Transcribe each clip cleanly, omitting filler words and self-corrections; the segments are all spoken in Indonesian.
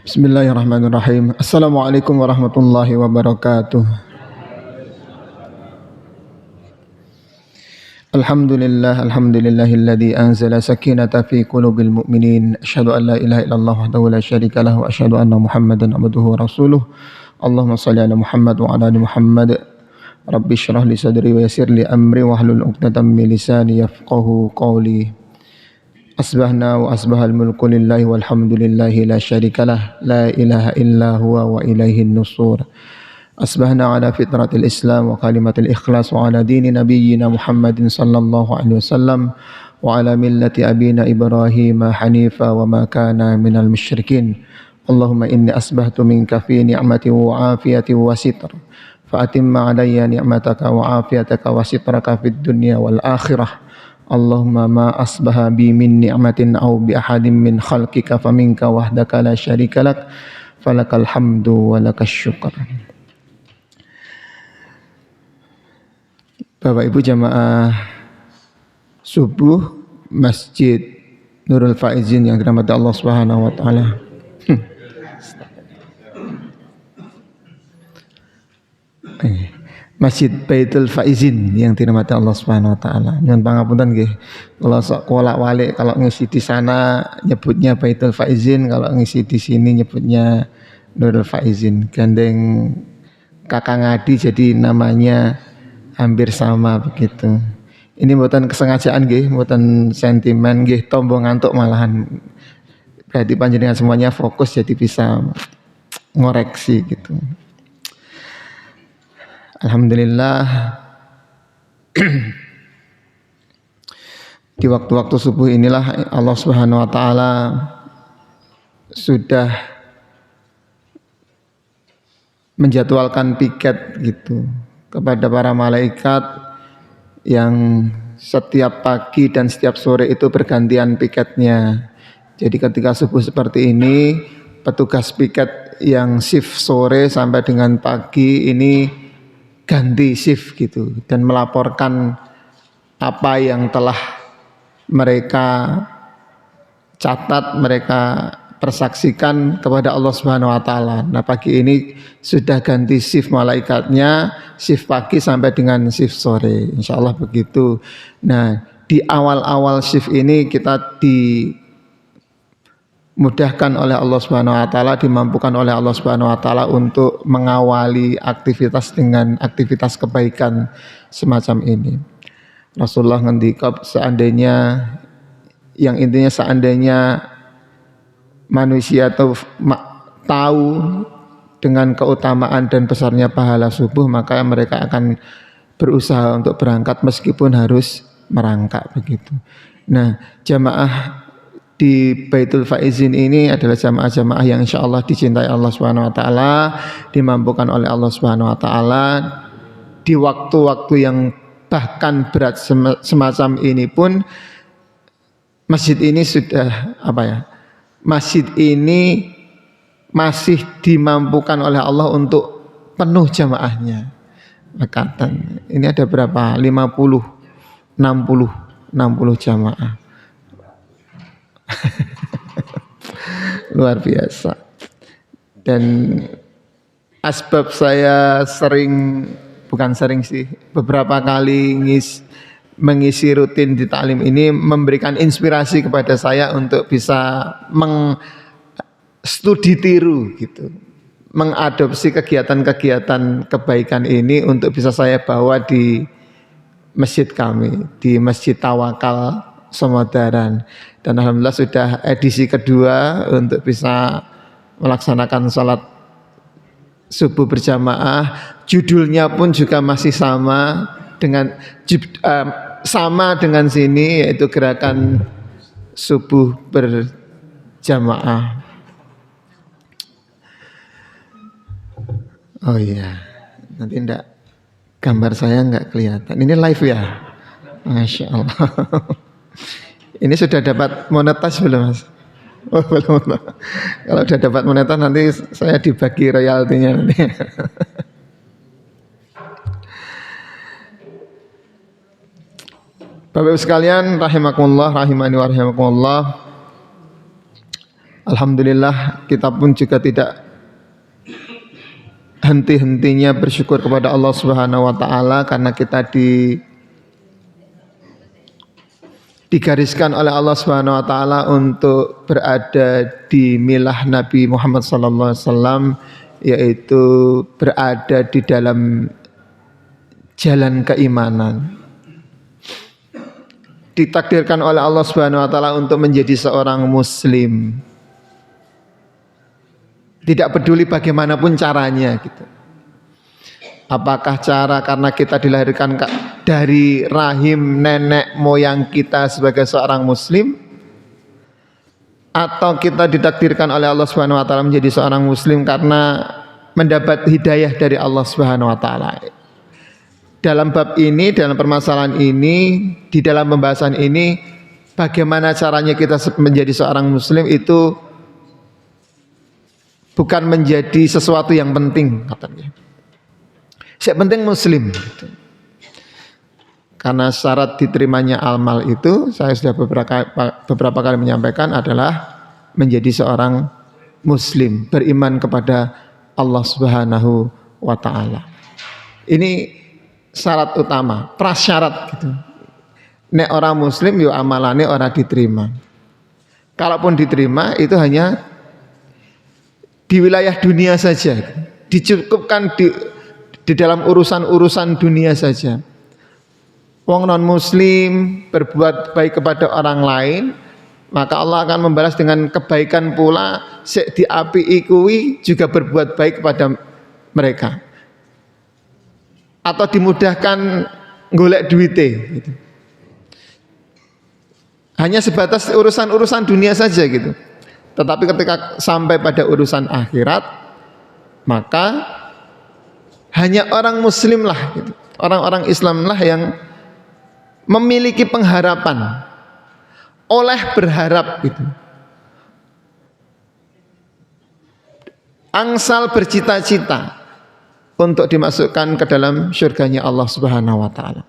Bismillahirrahmanirrahim. Assalamualaikum warahmatullahi wabarakatuh. Alhamdulillahilladzi anzala sakinata fi qulubil mu'minin. Asyhadu an la ilaha illallah wahdahu la syarika lahu wa asyhadu anna Muhammadan abduhu wa rasuluh. Allahumma shalli ala Muhammad wa ala ali Muhammad. Rabbi shrah li sadri wa yassir li amri wahlul 'uqdatam min lisani yafqahu qawli. Asbahna wa asbahal mulku lillahi walhamdulillahi la syarikalah la ilaha illa huwa wa ilaihin nusur. Asbahna ala fitratil islam wa kalimatil ikhlas wa ala dini nabiyyina Muhammadin sallallahu alaihi wasallam wa ala millati abina Ibrahim hanifa wa ma kana minal musyrikin. Allahumma inni asbahtu minka fi ni'mati wa afiyati wa sitr fa atimma alayya ni'mataka wa afiyataka wa sitraka fid dunya wal akhirah. Allahumma ma asbaha bi min ni'matin aw bi ahadin min khalqika faminka wahdaka la syarika lak falakal hamdu wa lakas syukur. Bapak Ibu jamaah subuh Masjid Nurul Faizin yang dirahmati Allah Subhanahu wa taala. Masjid Baitul Faizin yang dirahmati Allah Subhanahu wa taala. Nyuwun pangapunten nggih. Kula sok kolak-walik kalau ngisi di sana nyebutnya Baitul Faizin, kalau ngisi di sini nyebutnya Nurul Faizin. Gandeng Kakang Adi jadi namanya hampir sama begitu. Ini mboten kesengajaan nggih, mboten sentimen nggih, tombo ngantuk malahan. Berarti panjenengan semuanya fokus jadi bisa ngoreksi gitu. Alhamdulillah di waktu-waktu subuh inilah Allah Subhanahu wa taala sudah menjadwalkan piket gitu kepada para malaikat yang setiap pagi dan setiap sore itu bergantian piketnya. Jadi ketika subuh seperti ini, petugas piket yang shift sore sampai dengan pagi ini ganti shift gitu dan melaporkan apa yang telah mereka catat, mereka persaksikan kepada Allah Subhanahu wa taala. Nah, pagi ini sudah ganti shift malaikatnya, shift pagi sampai dengan shift sore. Insyaallah begitu. Nah, di awal-awal shift ini kita dimudahkan oleh Allah Subhanahu wa taala, dimampukan oleh Allah Subhanahu wa taala untuk mengawali aktivitas dengan aktivitas kebaikan semacam ini. Rasulullah ngendika seandainya manusia tahu dengan keutamaan dan besarnya pahala subuh, maka mereka akan berusaha untuk berangkat meskipun harus merangkak begitu. Nah, jamaah di Baitul Faizin ini adalah jamaah-jamaah yang insyaallah dicintai Allah Subhanahu wa taala, dimampukan oleh Allah Subhanahu wa taala di waktu-waktu yang bahkan berat semacam ini pun masjid ini sudah masjid ini masih dimampukan oleh Allah untuk penuh jamaahnya. Makatan ini ada berapa? 50, 60 jamaah. Luar biasa. Dan asbab saya beberapa kali mengisi rutin di taklim ini memberikan inspirasi kepada saya untuk bisa studi tiru gitu, mengadopsi kegiatan-kegiatan kebaikan ini untuk bisa saya bawa di masjid kami, di Masjid Tawakal Somodaran. Dan alhamdulillah sudah edisi kedua untuk bisa melaksanakan salat subuh berjamaah. Judulnya pun juga masih sama dengan sini, yaitu gerakan subuh berjamaah. Oh iya, nanti gambar saya enggak kelihatan. Ini live ya, Masya Allah. Ini sudah dapat monetas belum, Mas? Oh, belum. Kalau sudah dapat monetas nanti saya dibagi royaltinya nanti. Bapak Ibu sekalian, rahimakumullah, rahimani wa rahimakumullah. Alhamdulillah kita pun juga tidak henti-hentinya bersyukur kepada Allah Subhanahu wa taala karena kita digariskan oleh Allah Subhanahu wa taala untuk berada di milah Nabi Muhammad sallallahu alaihi wasallam, yaitu berada di dalam jalan keimanan. Ditakdirkan oleh Allah Subhanahu wa taala untuk menjadi seorang muslim. Tidak peduli bagaimanapun caranya gitu. Apakah cara karena kita dilahirkan dari rahim nenek moyang kita sebagai seorang muslim, atau kita ditakdirkan oleh Allah Subhanahu wa taala menjadi seorang muslim karena mendapat hidayah dari Allah Subhanahu wa taala. Dalam bab ini, dalam permasalahan ini, di dalam pembahasan ini, bagaimana caranya kita menjadi seorang muslim itu bukan menjadi sesuatu yang penting katanya. Yang penting muslim. Karena syarat diterimanya amal itu, saya sudah beberapa kali menyampaikan, adalah menjadi seorang muslim, beriman kepada Allah Subhanahu wa taala. Ini syarat utama, prasyarat gitu. Nek orang muslim yo amalane ora diterima. Kalaupun diterima itu hanya di wilayah dunia saja, dicukupkan di dalam urusan-urusan dunia saja. Wong non muslim berbuat baik kepada orang lain, maka Allah akan membalas dengan kebaikan pula. Sek diapii kuwi juga berbuat baik kepada mereka, atau dimudahkan golek duite gitu. Hanya sebatas urusan-urusan dunia saja gitu. Tetapi ketika sampai pada urusan akhirat, maka hanya orang muslim lah gitu, orang-orang Islam lah yang memiliki pengharapan, oleh berharap gitu, angsal bercita-cita untuk dimasukkan ke dalam syurganya Allah Subhanahu wa taala.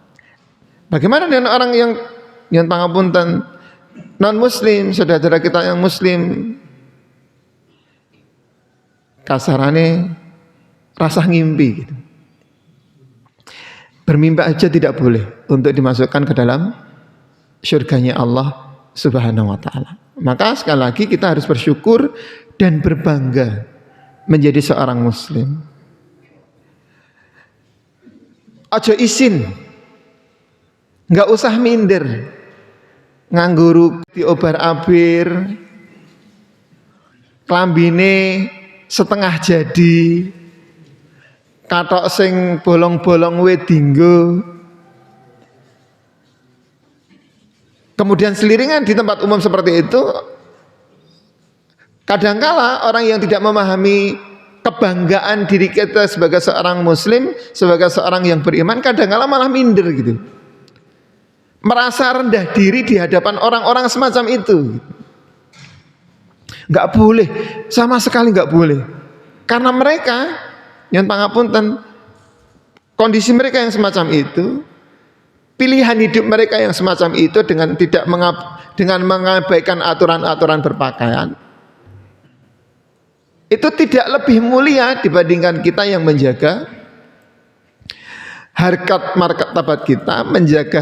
Bagaimana dengan orang yang pangapunten non muslim, saudara kita yang muslim, kasarane rasa ngimpi gitu. Bermimpi aja tidak boleh untuk dimasukkan ke dalam syurganya Allah Subhanahu wa taala. Maka sekali lagi kita harus bersyukur dan berbangga menjadi seorang muslim. Aja isin, nggak usah minder, nganggo diobar-abir, klambine setengah jadi, katok sing bolong-bolong wedinggo, kemudian seliringan di tempat umum seperti itu. Kadangkala orang yang tidak memahami kebanggaan diri kita sebagai seorang muslim, sebagai seorang yang beriman, kadangkala malah minder gitu, merasa rendah diri di hadapan orang-orang semacam itu. Nggak boleh, sama sekali nggak boleh, karena mereka yang pangapunten, kondisi mereka yang semacam itu, pilihan hidup mereka yang semacam itu, dengan mengabaikan aturan-aturan berpakaian, itu tidak lebih mulia dibandingkan kita yang menjaga harkat martabat kita, menjaga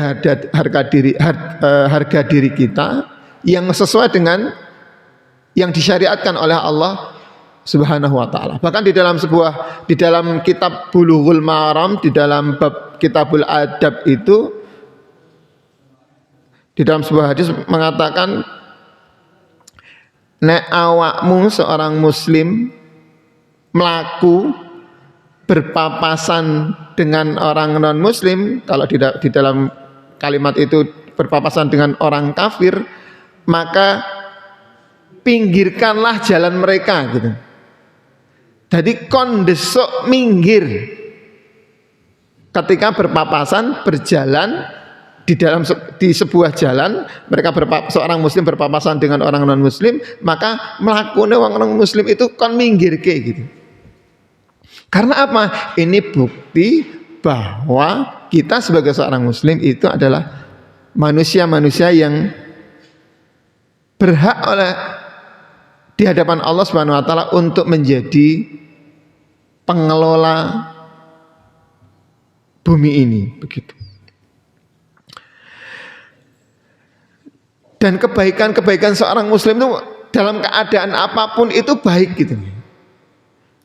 harga diri kita yang sesuai dengan yang disyariatkan oleh Allah Subhanahu wa taala. Bahkan di dalam kitab Bulughul Maram, di dalam bab Kitabul Adab itu, di dalam sebuah hadis mengatakan, nek awakmu seorang muslim melaku berpapasan dengan orang non muslim, kalau di dalam kalimat itu berpapasan dengan orang kafir, maka pinggirkanlah jalan mereka gitu. Jadi kondesok minggir ketika berpapasan, berjalan di sebuah jalan, seorang muslim berpapasan dengan orang non muslim, maka melakukan orang muslim itu kon minggir ke gitu. Karena apa? Ini bukti bahwa kita sebagai seorang muslim itu adalah manusia-manusia yang berhak di hadapan Allah Subhanahu wa taala untuk menjadi pengelola bumi ini, begitu. Dan kebaikan-kebaikan seorang muslim itu dalam keadaan apapun itu baik gitu.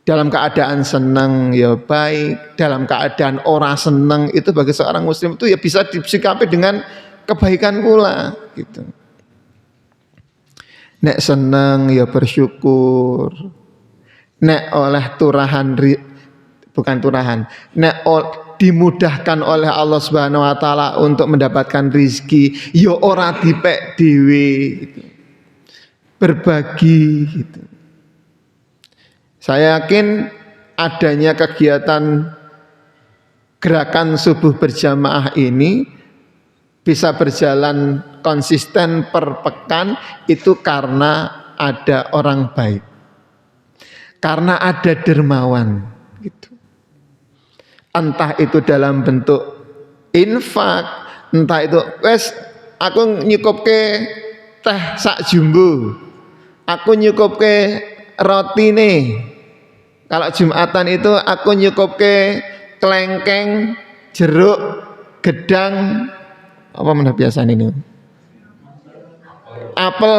Dalam keadaan senang ya baik, dalam keadaan ora senang itu bagi seorang muslim itu ya bisa disikapi dengan kebaikan pula gitu. Nek senang ya bersyukur. Nek oleh nek dimudahkan oleh Allah Subhanahu wa taala untuk mendapatkan rizki, ya ora dipek dhewe gitu. Berbagi gitu. Saya yakin adanya kegiatan gerakan subuh berjamaah ini bisa berjalan konsisten per pekan itu karena ada orang baik. Karena ada dermawan gitu. Entah itu dalam bentuk infak, entah itu wes aku nyukupke teh sak jumbo, aku nyukupke roti nih. Kalau Jumatan itu aku nyukupke kelengkeng, jeruk, gedang, apa mana biasa ini? Apel.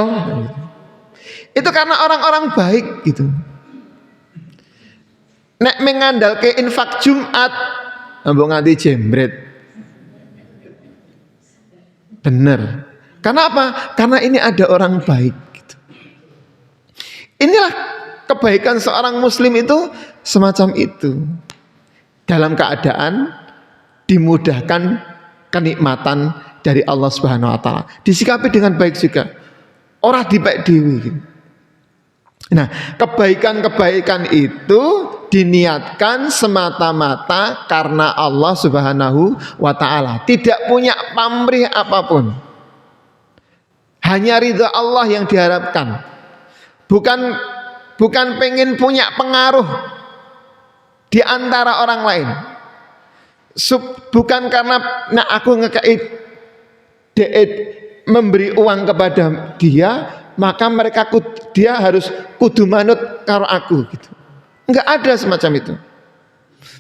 Itu karena orang-orang baik gitu. Nek mengandalke infak Jumat, ambok nganti jembret. Bener. Karena apa? Karena ini ada orang baik gitu. Inilah kebaikan seorang muslim itu semacam itu. Dalam keadaan dimudahkan kenikmatan dari Allah Subhanahu wa taala. Disikapi dengan baik juga. Ora dipek dhewe gitu. Nah, kebaikan-kebaikan itu diniatkan semata-mata karena Allah Subhanahu wa taala, tidak punya pamrih apapun. Hanya ridha Allah yang diharapkan. Bukan pengen punya pengaruh di antara orang lain. Bukan karena aku ngekei memberi uang kepada dia, maka dia harus kudu manut karo aku gitu. Enggak ada semacam itu.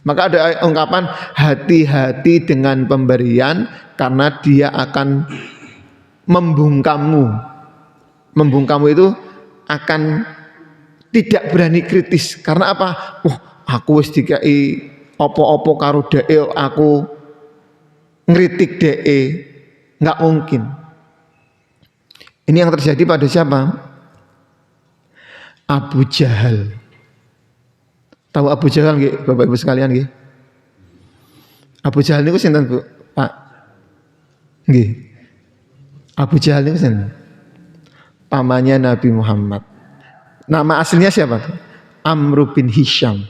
Maka ada ungkapan hati-hati dengan pemberian karena dia akan membungkammu. Membungkammu itu akan tidak berani kritis. Karena apa? Aku wis dikai opo-opo karo dhek, aku ngritik dhek. Enggak mungkin. Ini yang terjadi pada siapa? Abu Jahal. Tahu Abu Jahal nggih, Bapak Ibu sekalian nggih? Abu Jahal niku sinten, Bu? Pak. Nggih. Abu Jahal niku sinten? Pamannya Nabi Muhammad. Nama aslinya siapa? Amr bin Hisham.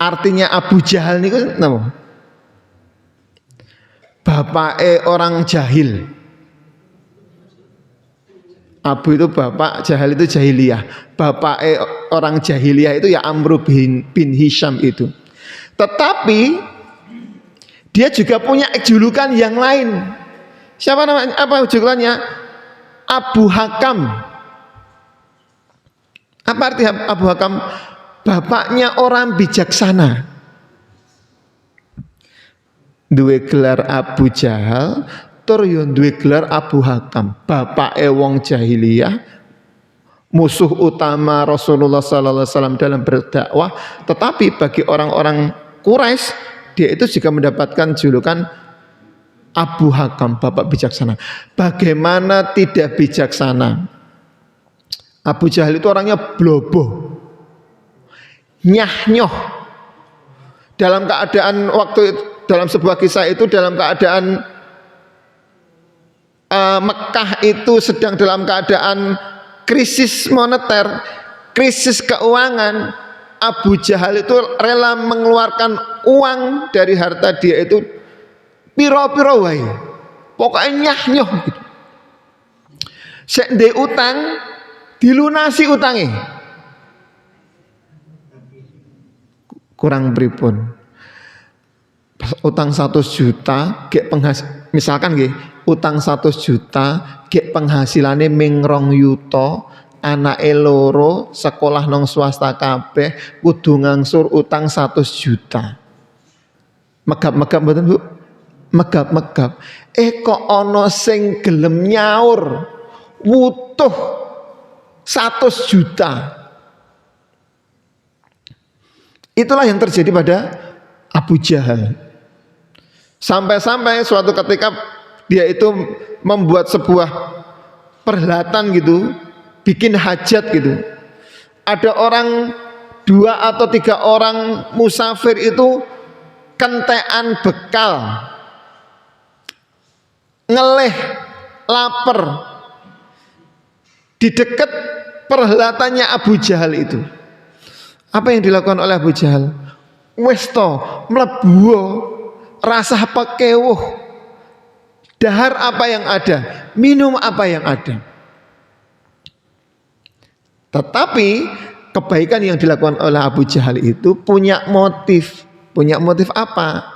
Artinya Abu Jahal niku napa? Bapake orang jahil. Abu itu bapak, Jahal itu jahiliyah. Bapak orang jahiliyah itu ya Amr bin Hisham itu. Tetapi dia juga punya julukan yang lain. Siapa namanya? Apa julukannya? Abu Hakam. Apa arti Abu Hakam? Bapaknya orang bijaksana. Duwe gelar Abu Jahal, tur yo duwe gelar Abu Hakam, bapake wong jahiliyah, musuh utama Rasulullah sallallahu alaihi wasallam dalam berdakwah, tetapi bagi orang-orang Quraisy dia itu juga mendapatkan julukan Abu Hakam, bapak bijaksana. Bagaimana tidak bijaksana? Abu Jahal itu orangnya bloboh, nyah-nyoh. Dalam keadaan dalam sebuah kisah itu dalam keadaan Mekah itu sedang dalam keadaan krisis moneter, krisis keuangan. Abu Jahal itu rela mengeluarkan uang dari harta dia itu piro-piro wae. Pokoknya nyah-nyoh gitu. Sek ndek utang dilunasi utange. Kurang pripun? Utang 100 juta gek misalkan nggih, utang 100 juta gek penghasilannya ming 2 yuta, anake loro sekolah nang swasta kabeh kudu ngangsur utang 100 juta. Megap-megap mboten Bu? Megap-megap. Kok ana sing gelem nyaur wutuh 100 juta. Itulah yang terjadi pada Abu Jahal. Sampai-sampai suatu ketika dia itu membuat sebuah perhelatan gitu, bikin hajat gitu. Ada orang 2 atau 3 orang musafir itu kentean bekal, ngeleh, lapar di dekat perhelatannya Abu Jahal itu. Apa yang dilakukan oleh Abu Jahal? Wes to mlebu rasa pekewuh, dahar apa yang ada, minum apa yang ada. Tetapi kebaikan yang dilakukan oleh Abu Jahal itu punya motif. Punya motif apa?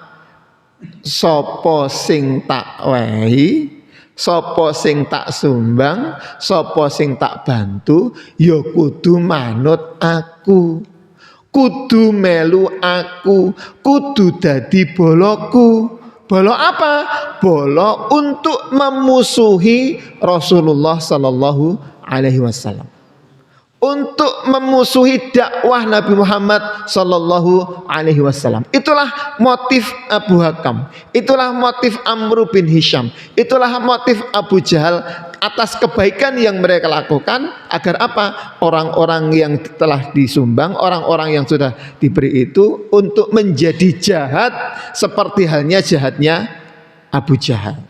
Sopo sing tak wehi, sopo sing tak sumbang, sopo sing tak bantu, ya kudu manut aku, kudu melu aku, kudu dadi boloku. Bolo apa? Bolo untuk memusuhi Rasulullah Sallallahu Alaihi Wasallam, untuk memusuhi dakwah Nabi Muhammad Sallallahu Alaihi Wasallam. Itulah motif Abu Hakam, itulah motif Amr bin Hisham, itulah motif Abu Jahal atas kebaikan yang mereka lakukan. Agar apa? Orang-orang yang telah disumbang, orang-orang yang sudah diberi itu untuk menjadi jahat seperti halnya jahatnya Abu Jahal.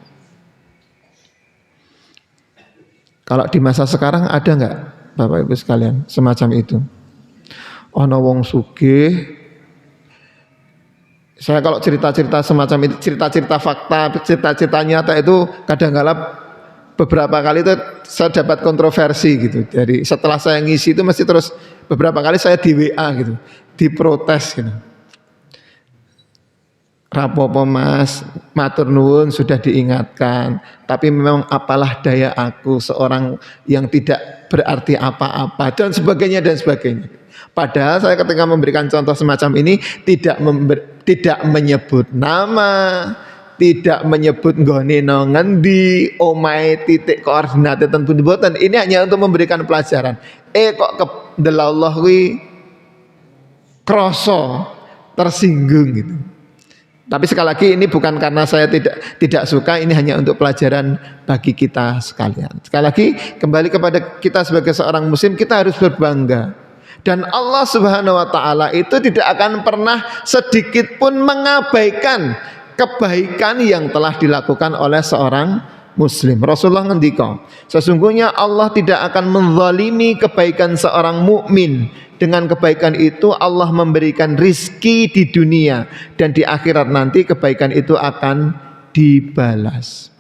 Kalau di masa sekarang ada enggak Bapak Ibu sekalian semacam itu? Ono wong sugih. Saya kalau cerita-cerita semacam itu, cerita-cerita fakta, cerita-cerita nyata itu kadang-kala beberapa kali itu saya dapat kontroversi gitu. Jadi setelah saya ngisi itu mesti terus beberapa kali saya di WA gitu, diprotes gitu. Rapopo Mas, matur nuwun sudah diingatkan, tapi memang apalah daya aku seorang yang tidak berarti apa-apa dan sebagainya dan sebagainya. Padahal saya ketika memberikan contoh semacam ini tidak menyebut nama, tidak menyebut nggone nang ngendi, omahe titik koordinat tentu mboten. Ini hanya untuk memberikan pelajaran. Kok kedelallah kuwi krasa tersinggung gitu. Tapi sekali lagi ini bukan karena saya tidak suka, ini hanya untuk pelajaran bagi kita sekalian. Sekali lagi kembali kepada kita sebagai seorang muslim, kita harus berbangga. Dan Allah Subhanahu wa taala itu tidak akan pernah sedikit pun mengabaikan kebaikan yang telah dilakukan oleh seorang muslim. Rasulullah ngendika, sesungguhnya Allah tidak akan menzalimi kebaikan seorang mukmin. Dengan kebaikan itu Allah memberikan rizki di dunia, dan di akhirat nanti kebaikan itu akan dibalas.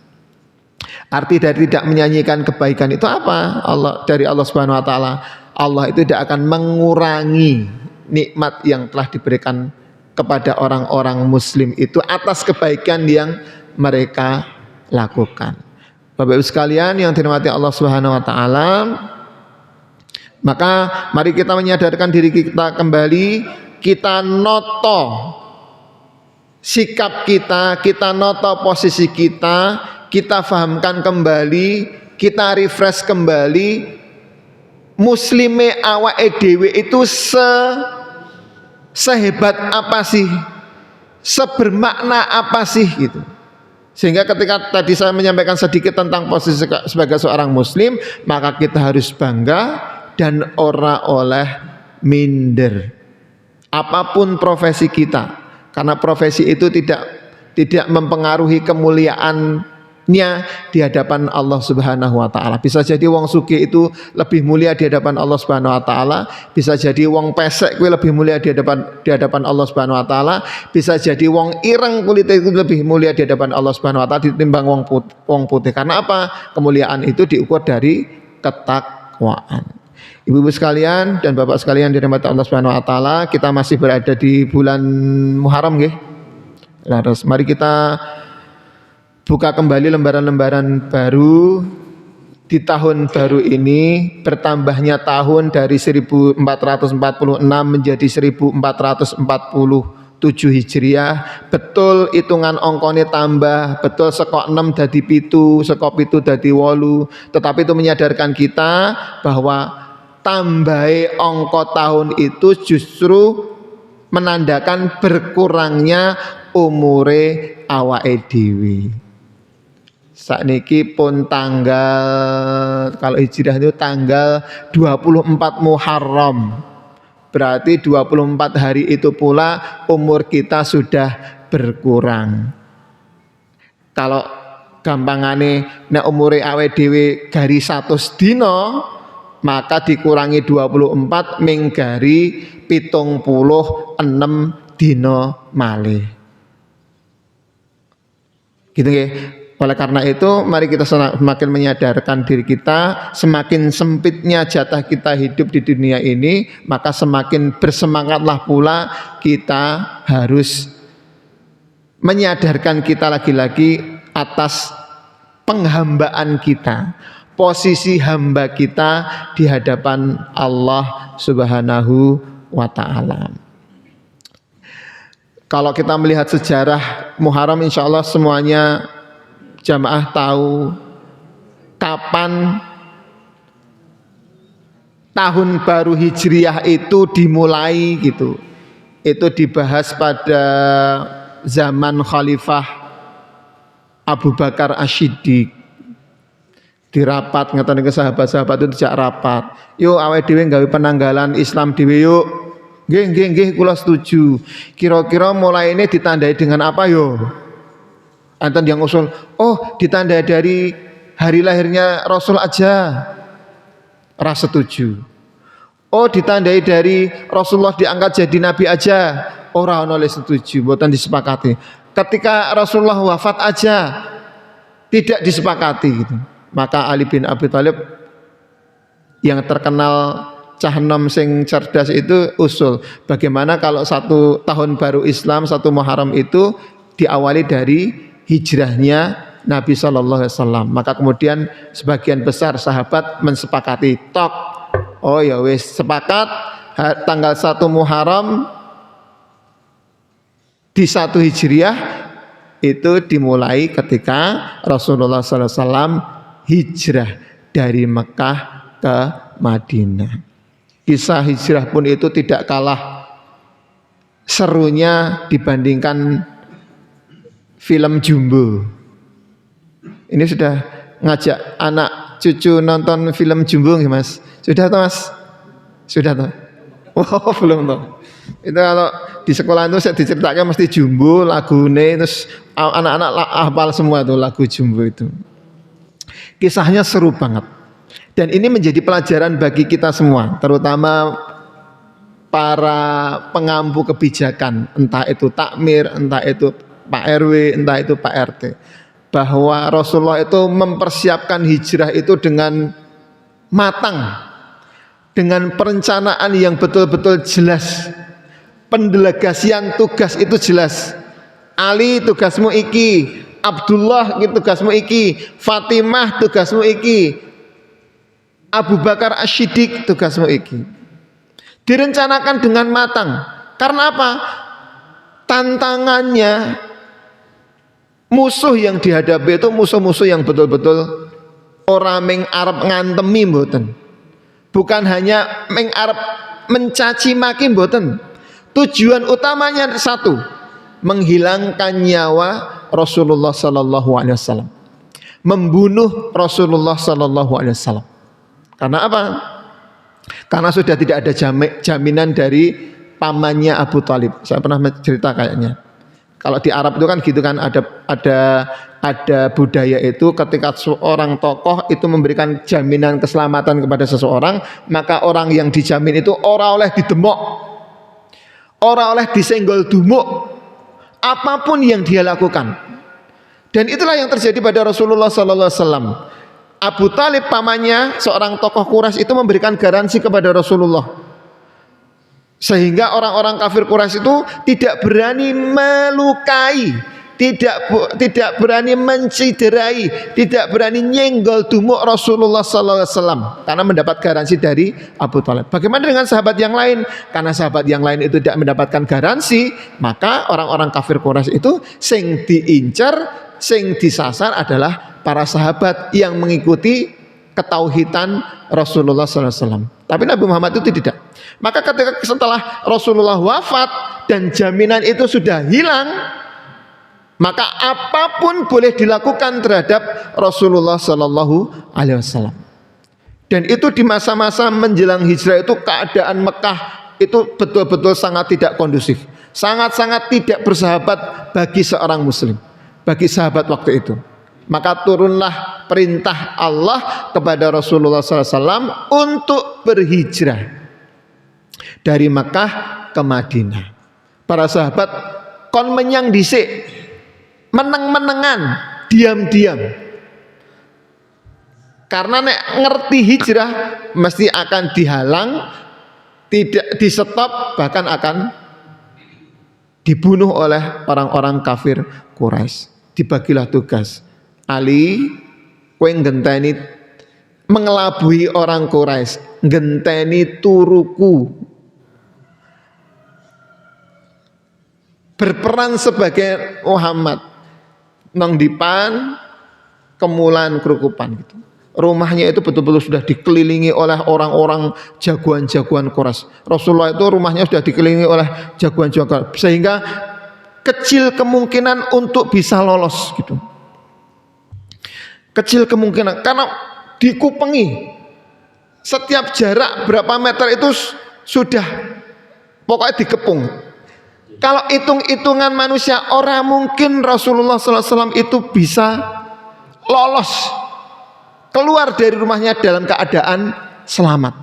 Arti dari tidak menyanyikan kebaikan itu apa? Dari Allah Subhanahu wa taala, Allah itu tidak akan mengurangi nikmat yang telah diberikan kepada orang-orang muslim itu atas kebaikan yang mereka lakukan. Bapak Ibu sekalian yang dirahmati Allah Subhanahu wa taala, maka mari kita menyadarkan diri kita kembali, kita noto sikap kita noto posisi kita fahamkan kembali, kita refresh kembali. Muslime awake dhewe itu sehebat apa sih? Sebermakna apa sih gitu. Sehingga ketika tadi saya menyampaikan sedikit tentang posisi sebagai seorang muslim, maka kita harus bangga dan ora oleh minder. Apapun profesi kita, karena profesi itu tidak mempengaruhi kemuliaannya di hadapan Allah Subhanahu wa taala. Bisa jadi wong sugih itu lebih mulia di hadapan Allah Subhanahu wa taala, bisa jadi wong pesek kuwi lebih mulia di hadapan Allah Subhanahu wa taala, bisa jadi wong ireng kulit itu lebih mulia di hadapan Allah Subhanahu wa taala ditimbang wong putih. Karena apa? Kemuliaan itu diukur dari ketakwaan. Ibu-ibu sekalian dan bapak sekalian dirahmati Allah Subhanahu wa taala, kita masih berada di bulan Muharram nggih. Laras mari kita buka kembali lembaran-lembaran baru di tahun baru ini bertambahnya tahun dari 1446 menjadi 1447 Hijriah, betul hitungan ongkone tambah, betul sekok 6 dadi 7, sekok 7 dadi 8, tetapi itu menyadarkan kita bahwa tambahi ongko tahun itu justru menandakan berkurangnya umure awake dhewe. Sakniki pun tanggal, kalau Hijriah itu tanggal 24 Muharram. Berarti 24 hari itu pula umur kita sudah berkurang. Kalau gampangane nek umure awake dhewe gari 100 dina, maka dikurangi 24 ming gari 76 dina malih. Gitu nggih. Oleh karena itu mari kita semakin menyadarkan diri kita, semakin sempitnya jatah kita hidup di dunia ini, maka semakin bersemangatlah pula kita harus menyadarkan kita lagi-lagi atas penghambaan kita, posisi hamba kita di hadapan Allah Subhanahu wa ta'ala. Kalau kita melihat sejarah Muharram, insya Allah semuanya jamaah tahu kapan tahun baru Hijriah itu dimulai gitu. Itu dibahas pada zaman Khalifah Abu Bakar Asy-Siddiq. Di rapat ngeten ke sahabat-sahabat itu dijak rapat. Yuk awake dhewe gawe penanggalan Islam dhewe yuk. Nggih kula setuju. Kira-kira mulai ini ditandai dengan apa yo? Anton yang usul, oh ditandai dari hari lahirnya Rasul aja, ras setuju. Oh ditandai dari Rasulullah diangkat jadi Nabi aja, orang oleh setuju, buatan disepakati. Ketika Rasulullah wafat aja, tidak disepakati gitu. Maka Ali bin Abi Thalib yang terkenal cah nom sing cerdas itu usul, bagaimana kalau satu tahun baru Islam, satu Muharram itu diawali dari hijrahnya Nabi SAW. Maka kemudian sebagian besar sahabat mensepakati tok, oh ya wis sepakat tanggal 1 Muharram di 1 Hijriah itu dimulai ketika Rasulullah SAW hijrah dari Mekah ke Madinah. Kisah hijrah pun itu tidak kalah serunya dibandingkan film Jumbo. Ini sudah ngajak anak cucu nonton film Jumbo nggih Mas? Sudah toh Mas? Sudah toh? Oh belum toh. Itu kalau di sekolah itu saya diceritakan mesti Jumbo lagune, terus anak-anak hafal semua tuh lagu Jumbo itu. Kisahnya seru banget. Dan ini menjadi pelajaran bagi kita semua, terutama para pengampu kebijakan, entah itu takmir, entah itu Pak RW, entah itu Pak RT, bahwa Rasulullah itu mempersiapkan hijrah itu dengan matang, dengan perencanaan yang betul-betul jelas, pendelegasian tugas itu jelas. Ali tugasmu iki, Abdullah tugasmu iki, Fatimah tugasmu iki, Abu Bakar Asy-Siddiq tugasmu iki. Direncanakan dengan matang. Karena apa? Tantangannya, musuh yang dihadapi itu musuh-musuh yang betul-betul orang meng arep ngantemi mboten. Bukan hanya meng arep mencaci maki mboten. Tujuan utamanya satu, menghilangkan nyawa Rasulullah sallallahu alaihi wasallam. Membunuh Rasulullah sallallahu alaihi wasallam. Karena apa? Karena sudah tidak ada jaminan dari pamannya Abu Thalib. Saya pernah cerita kayaknya. Kalau di Arab itu kan gitu kan, ada budaya itu ketika seorang tokoh itu memberikan jaminan keselamatan kepada seseorang, maka orang yang dijamin itu ora oleh didemok, ora oleh disenggol dumuk, apapun yang dia lakukan. Dan itulah yang terjadi pada Rasulullah sallallahu alaihi wasallam. Abu Thalib pamannya seorang tokoh Quraisy itu memberikan garansi kepada Rasulullah, sehingga orang-orang kafir Quraisy itu tidak berani melukai tidak berani menciderai, tidak berani nyenggol dumuk Rasulullah sallallahu alaihi wasallam karena mendapat garansi dari Abu Thalib. Bagaimana dengan sahabat yang lain? Karena sahabat yang lain itu tidak mendapatkan garansi, maka orang-orang kafir Quraisy itu sing diincar, sing disasar adalah para sahabat yang mengikuti ketauhidan Rasulullah sallallahu alaihi wasallam. Tapi Nabi Muhammad itu tidak. Maka ketika setelah Rasulullah wafat dan jaminan itu sudah hilang, maka apapun boleh dilakukan terhadap Rasulullah sallallahu alaihi wasallam. Dan itu di masa-masa menjelang hijrah itu keadaan Mekah itu betul-betul sangat tidak kondusif, sangat-sangat tidak bersahabat bagi seorang muslim, bagi sahabat waktu itu. Maka turunlah perintah Allah kepada Rasulullah SAW untuk berhijrah dari Makkah ke Madinah. Para sahabat kon menyang dhisik, meneng-menengan, diam-diam. Karena nek ngerti hijrah mesti akan dihalang, tidak di stop, bahkan akan dibunuh oleh orang-orang kafir Quraisy. Dibagilah tugas. Ali, kowe ngenteni mengelabui orang Quraisy, ngenteni turuku, berperan sebagai Muhammad nang dipan kemulan kerukupan gitu. Rumahnya itu betul-betul sudah dikelilingi oleh orang-orang jagoan-jagoan Quraisy. Rasulullah itu rumahnya sudah dikelilingi oleh jagoan-jagoan sehingga kecil kemungkinan untuk bisa lolos gitu. Kecil kemungkinan karena dikupengi. Setiap jarak berapa meter itu sudah pokoknya dikepung. Kalau hitung-hitungan manusia, orang mungkin Rasulullah SAW itu bisa lolos keluar dari rumahnya dalam keadaan selamat.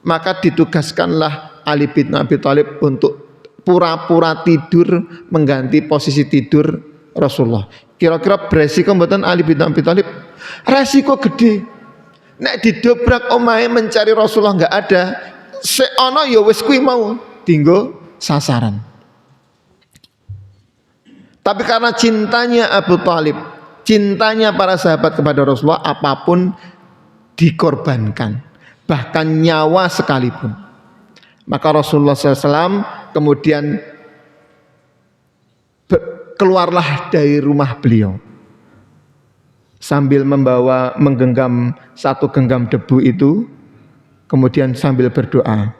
Maka ditugaskanlah Ali bin Abi Thalib untuk pura-pura tidur mengganti posisi tidur Rasulullah. Kira-kira beresiko mboten Ali bin Abi Thalib? Resiko gede. Nek didobrak omahe mencari Rasulullah enggak ada, seono ya wis kuwi mau dinggo sasaran. Tapi karena cintanya Abu Thalib, cintanya para sahabat kepada Rasulullah, apapun dikorbankan, bahkan nyawa sekalipun. Maka Rasulullah SAW kemudian keluarlah dari rumah beliau sambil menggenggam satu genggam debu itu, kemudian sambil berdoa.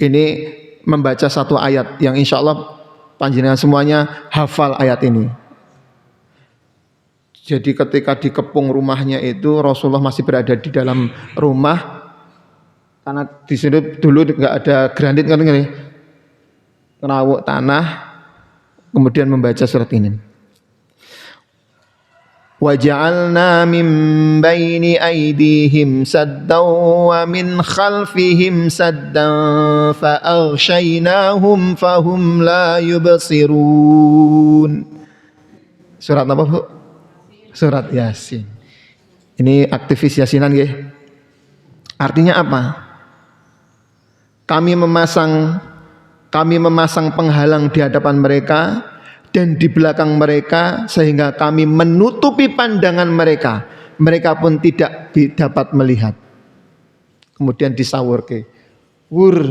Ini membaca satu ayat yang insya Allah panjenengan semuanya hafal ayat ini. Jadi ketika dikepung rumahnya itu Rasulullah masih berada di dalam rumah, karena di sini dulu nggak ada granit kan, kerawuk tanah, kemudian membaca surat ini. وَجَعَلْنَا مِنْ بَيْنِ أَيْدِيهِمْ سَدًّا وَمِنْ خَلْفِهِمْ سَدًّا فَأَغْشَيْنَاهُمْ فَهُمْ لَا يُبْصِرُونَ. Surat apa, Bu? Surat Yasin. Ini aktivis Yasinan nggih. Artinya apa? Kami memasang penghalang di hadapan mereka dan di belakang mereka sehingga kami menutupi pandangan mereka. Mereka pun tidak dapat melihat. Kemudian disawurke. Wur,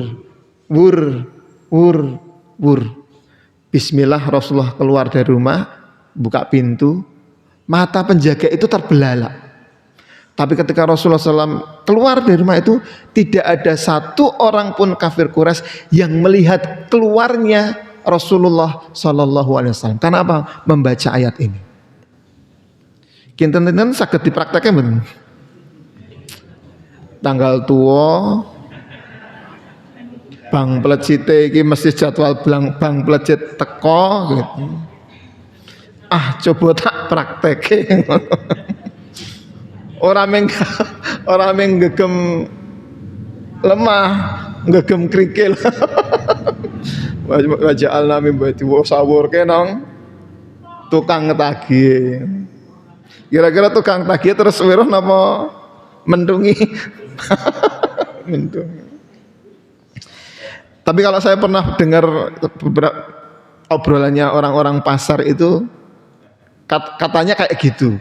wur, wur, wur. Bismillah, Rasulullah keluar dari rumah, buka pintu, mata penjaga itu terbelalak. Tapi ketika Rasulullah SAW keluar dari rumah itu, tidak ada satu orang pun kafir Quraisy yang melihat keluarnya Rasulullah SAW. Karena apa? Membaca ayat ini. Kinten-kinten saged dipraktekkan betul. Tanggal tua, bang plecite iki mesti jadwal bang plecit teko gitu. Ah, coba tak praktekke. Orang yang gegem lemah, gegem krikil. Waja'alna min baiti sawur kenong tukang ngetagi. Kira-kira tukang tagih terus weruh napa mendungi? Mendungi. Tapi kalau saya pernah dengar beberapa obrolannya orang-orang pasar itu, Katanya kayak gitu.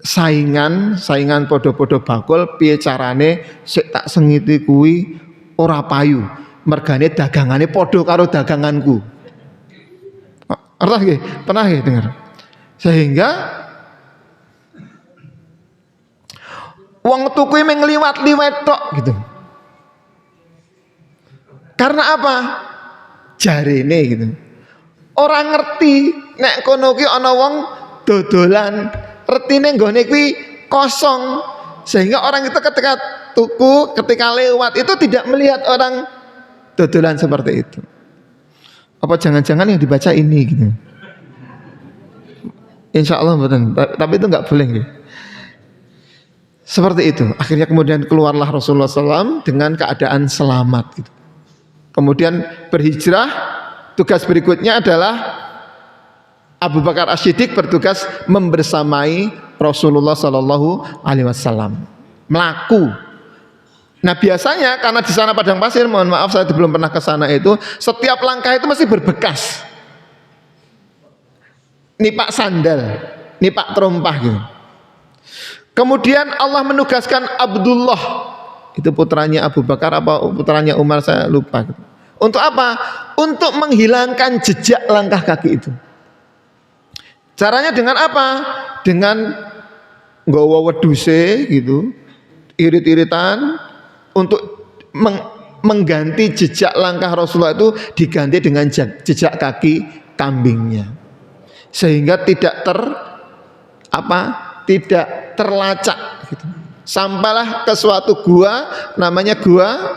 Saingan podo-podo bakul, piye carane sik tak sengiti kuwi ora payu. Mergane dagangane podo karo daganganku. Pernah nggih? Pernah nggih dengar? Sehingga wong tuku meng liwat-liwat tok gitu. Karena apa? Jarene gitu. Orang ngerti nek kono ki ana wong dodolan, retine nggone kuwi kosong. Sehingga orang itu ketika tuku, ketika lewat itu tidak melihat orang dodolan seperti itu. Apa jangan-jangan yang dibaca ini gitu. Insya Allah betul, tapi itu nggak boleh gitu. Seperti itu. Akhirnya kemudian keluarlah Rasulullah SAW dengan keadaan selamat gitu. Kemudian berhijrah. Tugas berikutnya adalah Abu Bakar As-Siddiq bertugas membersamai Rasulullah Sallallahu Alaihi Wasallam, melaku. Nah biasanya karena di sana padang pasir, mohon maaf saya belum pernah ke sana itu, setiap langkah itu masih berbekas, nipak sandal, nipak terompah gitu. Kemudian Allah menugaskan Abdullah, itu putranya Abu Bakar apa putranya Umar saya lupa gitu. Untuk apa? Untuk menghilangkan jejak langkah kaki itu. Caranya dengan apa? Dengan nggawa wedhuse gitu, irit-iritan untuk mengganti jejak langkah Rasulullah itu diganti dengan jejak kaki kambingnya. Sehingga tidak terlacak gitu. Sampailah ke suatu gua namanya gua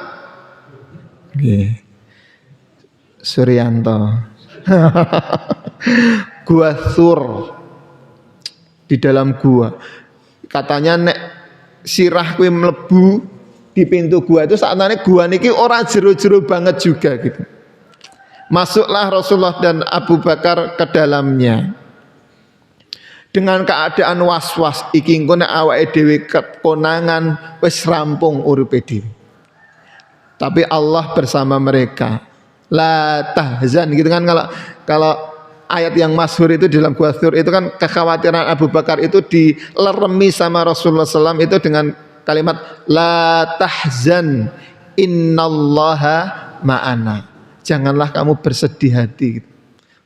Suryanto. Gua Sur. Di dalam gua. Katanya nek sirah kuwi mlebu di pintu gua itu saatane gua niki ora jero-jero banget juga gitu. Masuklah Rasulullah dan Abu Bakar ke dalamnya. Dengan keadaan was-was iki engko nek awake dhewe kekonangan wis rampung uripe dhewe. Tapi Allah bersama mereka. La tahzan gitu kan, kalau ayat yang masyhur itu di dalam Gua Thur itu kan kekhawatiran Abu Bakar itu dileremi sama Rasulullah SAW itu dengan kalimat la tahzan innallaha ma'ana. Janganlah kamu bersedih hati gitu.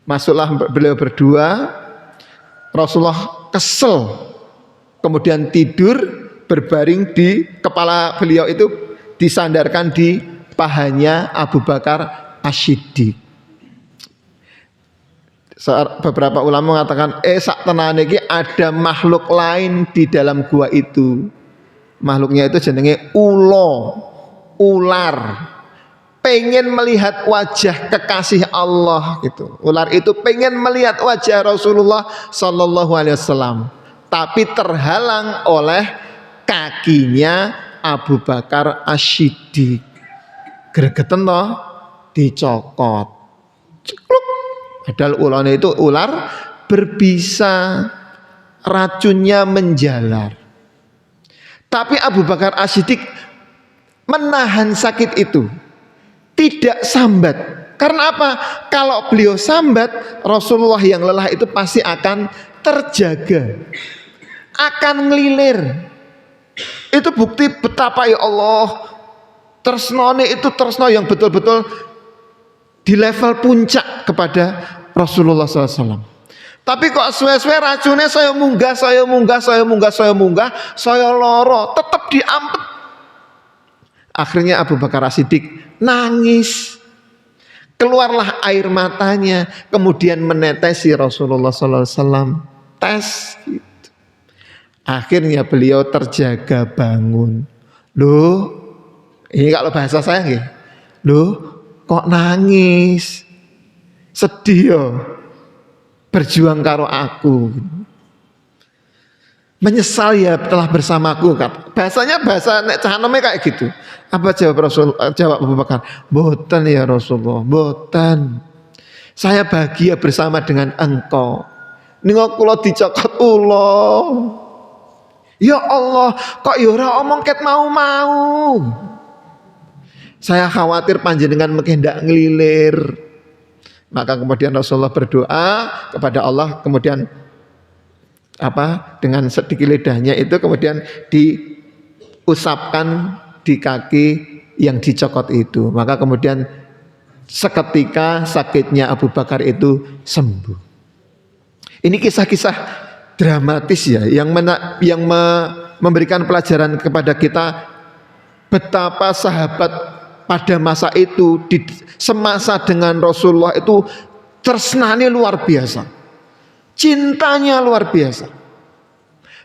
Masuklah beliau berdua, Rasulullah kesel, kemudian tidur berbaring di kepala beliau itu disandarkan di pahanya Abu Bakar As-Siddiq. Beberapa ulama mengatakan sak tenane iki ada makhluk lain di dalam gua itu. Makhluknya itu jenenge ular. Pengen melihat wajah kekasih Allah gitu. Ular itu pengen melihat wajah Rasulullah Sallallahu Alaihi Wasallam, tapi terhalang oleh kakinya Abu Bakar As-Siddiq. Gregeten toh dicokot. Cekluk. Padahal ulane itu ular berbisa, racunnya menjalar. Tapi Abu Bakar As-Siddiq menahan sakit itu, tidak sambat. Karena apa? Kalau beliau sambat, Rasulullah yang lelah itu pasti akan terjaga, akan ngelilir. Itu bukti betapa ya Allah tresnone itu tresno yang betul-betul di level puncak kepada Rasulullah SAW. Tapi kok suwe-suwe racunnya saya munggah, saya loro, tetap diampet. Akhirnya Abu Bakar As-Siddiq nangis, keluarlah air matanya, kemudian menetesi Rasulullah SAW. Tes gitu. Akhirnya beliau terjaga bangun. Loh, ini kalau bahasa saya nggih. Loh, kok nangis? Sedih ya. Berjuang karo aku. Menyesal ya telah bersamaku. Bahasanya bahasa nek cahaneme kayak gitu. Apa jawab Abu Bakar? Mboten ya Rasulullah, mboten. Saya bahagia bersama dengan engkau. Ningo kula dicokot Allah. Ya Allah, kok ya ora omong ket mau. Saya khawatir panjenengan menghendak ngelilir. Maka kemudian Rasulullah berdoa kepada Allah, kemudian dengan sedikit lidahnya itu kemudian diusapkan di kaki yang dicokot itu. Maka kemudian seketika sakitnya Abu Bakar itu sembuh. Ini kisah-kisah dramatis ya, yang memberikan pelajaran kepada kita betapa sahabat pada masa itu semasa dengan Rasulullah itu tresnanya luar biasa, cintanya luar biasa,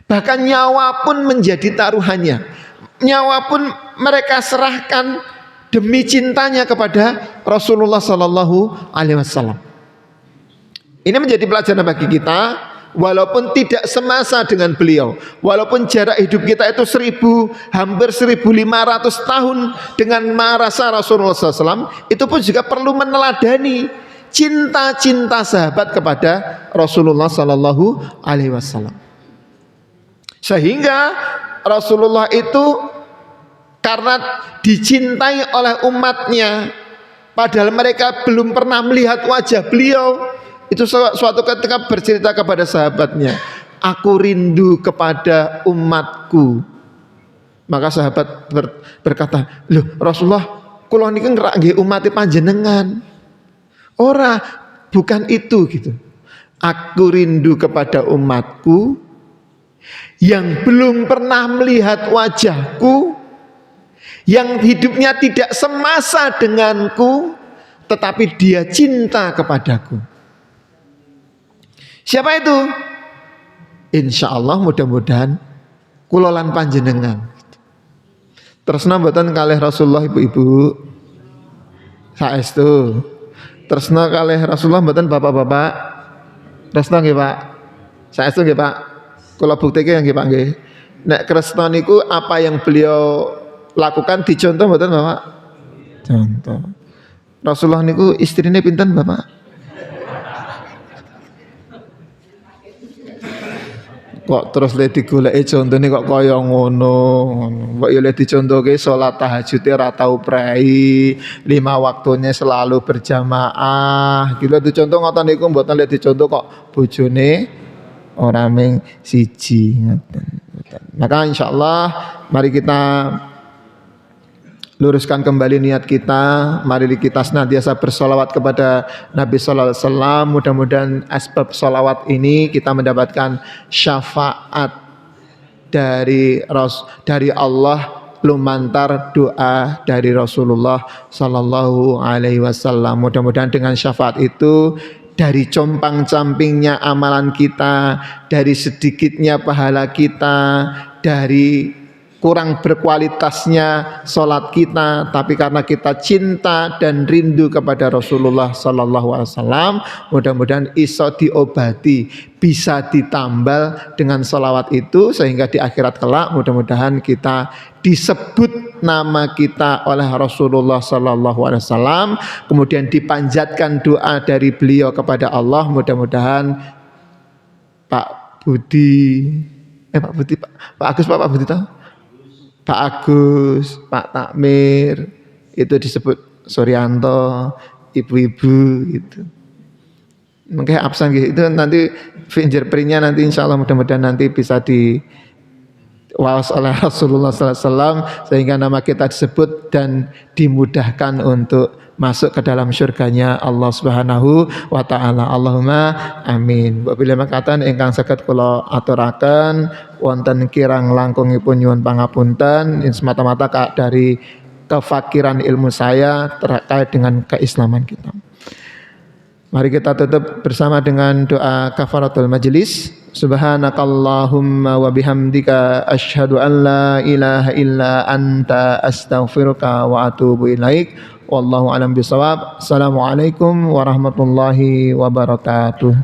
bahkan nyawa pun menjadi taruhannya, nyawa pun mereka serahkan demi cintanya kepada Rasulullah Sallallahu Alaihi Wasallam. Ini menjadi pelajaran bagi kita. Walaupun tidak semasa dengan beliau, walaupun jarak hidup kita itu hampir 1500 tahun dengan masa Rasulullah SAW, itu pun juga perlu meneladani cinta-cinta sahabat kepada Rasulullah Sallallahu Alaihi Wasallam. Sehingga Rasulullah itu karena dicintai oleh umatnya, padahal mereka belum pernah melihat wajah beliau, itu suatu ketika bercerita kepada sahabatnya, aku rindu kepada umatku. Maka sahabat berkata, loh Rasulullah, kula niki nggih umat panjenengan. Ora, bukan itu gitu. Aku rindu kepada umatku yang belum pernah melihat wajahku, yang hidupnya tidak semasa denganku, tetapi dia cinta kepadaku. Siapa itu? Insya Allah mudah-mudahan kulolan panjenengan. Tresna mboten kalih Rasulullah ibu-ibu saestu. Tresna kalih Rasulullah mboten bapak-bapak. Tresna nggih Pak. Saestu nggih Pak. Kula buktike nggih Pak nggih. Nek kresna niku apa yang beliau lakukan dicontoh mboten Bapak? Contoh. Rasulullah niku istrine pinten Bapak? Kok terus le digoleki contone kok kaya ngono. Kok ya le dicontohke salat tahajud ora tau prei, 5 waktunya selalu berjamaah. Gitu dicontoh ngoten niku mboten le dicontoh kok bojone ora ming siji ngoten. Maka insyaallah mari kita luruskan kembali niat kita, mari kita senantiasa bersolawat kepada Nabi Sallallahu Alaihi Wasallam. Mudah-mudahan asbab solawat ini kita mendapatkan syafaat dari Allah lumantar doa dari Rasulullah Sallallahu Alaihi Wasallam. Mudah-mudahan dengan syafaat itu, dari compang-campingnya amalan kita, dari sedikitnya pahala kita, dari kurang berkualitasnya sholat kita, tapi karena kita cinta dan rindu kepada Rasulullah Sallallahu Alaihi Wasallam, mudah-mudahan iso diobati, bisa ditambal dengan sholawat itu, sehingga di akhirat kelak mudah-mudahan kita disebut nama kita oleh Rasulullah Sallallahu Alaihi Wasallam, kemudian dipanjatkan doa dari beliau kepada Allah. Mudah-mudahan Pak Agus tahu? Pak Agus, Pak Takmir, itu disebut Suryanto, ibu-ibu gitu. Mungkin absen gitu, itu nanti fingerprintnya nanti insya Allah mudah-mudahan nanti bisa diwawas oleh Rasulullah SAW, sehingga nama kita disebut dan dimudahkan untuk masuk ke dalam syurganya Allah Subhanahu wa Ta'ala. Allahumma amin. Wabillahi makatan ingkang saged kula aturaken wonten kirang langkungipun nyuwun pangapunten semata-mata dari kefakiran ilmu saya terkait dengan keislaman kita. Mari kita tutup bersama dengan doa kafaratul majlis. Subhanakallahumma wa bihamdika asyhadu an la ilaha illa anta astaghfiruka wa atubu ilaik. Wallahu alam bisawab. Assalamualaikum warahmatullahi wabarakatuh.